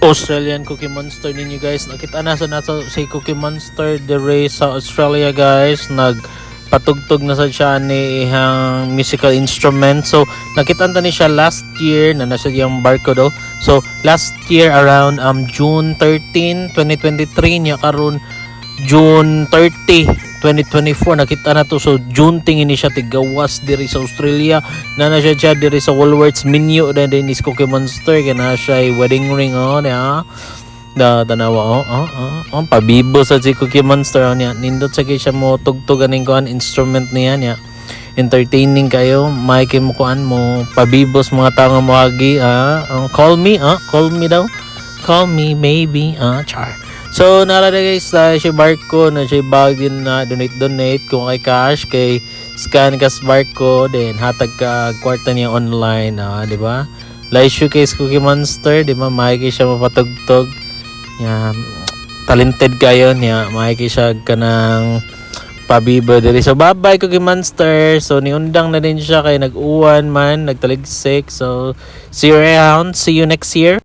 Australian Cookie Monster ninyo guys. Nakita na sa si Cookie Monster dire sa Australia guys. Nagpatugtog na sa siya ni ihang musical instrument. So nakita na ni siya last year na nasa yung barcode. So last year around June 13, 2023 niya karon June 30 2024 nakita na to. So June tingin ni siya tigawas diri sa Australia na siya diri sa Woolworths menu na din is Cookie Monster kana siya wedding ring niya da tanawa pabibo sa si Cookie Monster niya nindot sa siya mo tugtugan ning kuan instrument niya entertaining kayo may kimukuan mo pabibos mga tao mo agi call me daw call me maybe char. So naalala guys si Barko na siya bag din na donate kung kay cash kay scan kas Barko then hatag ka kwarta niya online di ba? Live showcase Cookie Monster di ba? Maiki siya mapatugtog. Yeah, talented kayo niya. Maiki siya kanang pabibo diri. So bye bye Cookie Monster. So niundang na din siya kay nag-uwan man, nagtaligsik. So see you around. See you next year.